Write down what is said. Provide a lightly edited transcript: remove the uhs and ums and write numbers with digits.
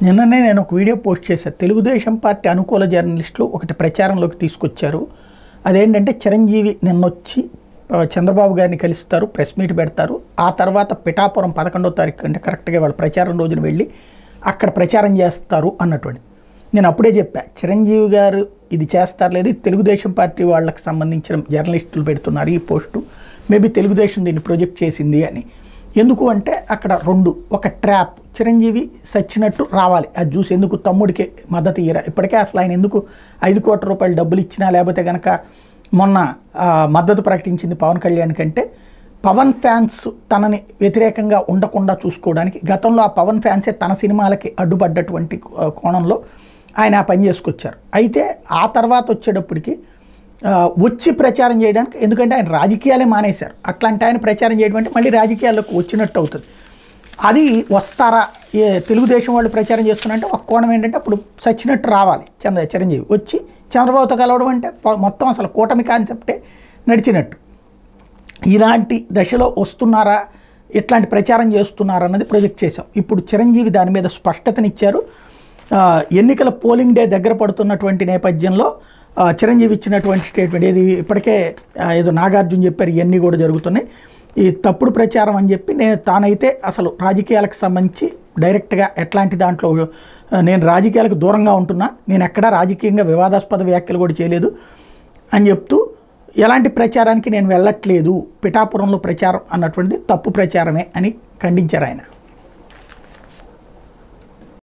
నిన్ననే నేను ఒక వీడియో పోస్ట్ చేశాను. తెలుగుదేశం పార్టీ అనుకూల జర్నలిస్టులు ఒకటి ప్రచారంలోకి తీసుకొచ్చారు. అదేంటంటే చిరంజీవి నిన్నొచ్చి చంద్రబాబు గారిని కలుస్తారు, ప్రెస్ మీట్ పెడతారు. ఆ తర్వాత పిఠాపురం 11వ తారీఖు అంటే కరెక్ట్గా వాళ్ళు ప్రచారం రోజున వెళ్ళి అక్కడ ప్రచారం చేస్తారు అన్నటువంటి. నేను అప్పుడే చెప్పా, చిరంజీవి గారు ఇది చేస్తారు లేదు, తెలుగుదేశం పార్టీ వాళ్ళకి సంబంధించిన జర్నలిస్టులు పెడుతున్నారు ఈ పోస్టు, మేబీ తెలుగుదేశం దీన్ని ప్రొజెక్ట్ చేసింది అని. ఎందుకు అంటే అక్కడ రెండు, ఒక ట్రాప్, చిరంజీవి సచ్చినట్టు రావాలి అది చూసి, ఎందుకు తమ్ముడికి మద్దతు ఇయ్యరా, ఇప్పటికే అసలు ఆయన ఎందుకు 5 కోట్ల రూపాయలు డబ్బులు ఇచ్చినా, లేకపోతే కనుక మొన్న మద్దతు ప్రకటించింది పవన్ కళ్యాణ్ కంటే పవన్ ఫ్యాన్స్ తనని వ్యతిరేకంగా ఉండకుండా చూసుకోవడానికి, గతంలో ఆ పవన్ ఫ్యాన్సే తన సినిమాలకి అడ్డుపడ్డటువంటి కోణంలో ఆయన ఆ పని చేసుకొచ్చారు. అయితే ఆ తర్వాత వచ్చేటప్పటికి వచ్చి ప్రచారం చేయడానికి, ఎందుకంటే ఆయన రాజకీయాలే మానేశారు, అట్లాంటి ఆయన ప్రచారం చేయడం అంటే మళ్ళీ రాజకీయాల్లోకి వచ్చినట్టు అవుతుంది. అది వస్తారా, తెలుగుదేశం వాళ్ళు ప్రచారం చేస్తున్నారంటే ఒక కోణం ఏంటంటే అప్పుడు సచ్చినట్టు రావాలి చిరంజీవి వచ్చి చంద్రబాబుతో కలవడం అంటే మొత్తం అసలు కూటమి కాన్సెప్టే నడిచినట్టు. ఇలాంటి దశలో వస్తున్నారా, ఇట్లాంటి ప్రచారం చేస్తున్నారా అన్నది ప్రొజెక్ట్ చేశాం. ఇప్పుడు చిరంజీవి దాని మీద స్పష్టతనిచ్చారు. ఎన్నికల పోలింగ్ డే దగ్గర పడుతున్నటువంటి నేపథ్యంలో చిరంజీవి ఇచ్చినటువంటి స్టేట్మెంట్ ఏది, ఇప్పటికే ఏదో నాగార్జున చెప్పారు ఇవన్నీ కూడా జరుగుతున్నాయి, ఈ తప్పుడు ప్రచారం అని చెప్పి, తానైతే అసలు రాజకీయాలకు సంబంధించి డైరెక్ట్గా ఎట్లాంటి దాంట్లో నేను రాజకీయాలకు దూరంగా ఉంటున్నా, నేను ఎక్కడా రాజకీయంగా వివాదాస్పద వ్యాఖ్యలు కూడా చేయలేదు అని చెప్తూ, ఎలాంటి ప్రచారానికి నేను వెళ్ళట్లేదు, పిఠాపురంలో ప్రచారం అన్నటువంటిది తప్పు ప్రచారమే అని ఖండించారు ఆయన.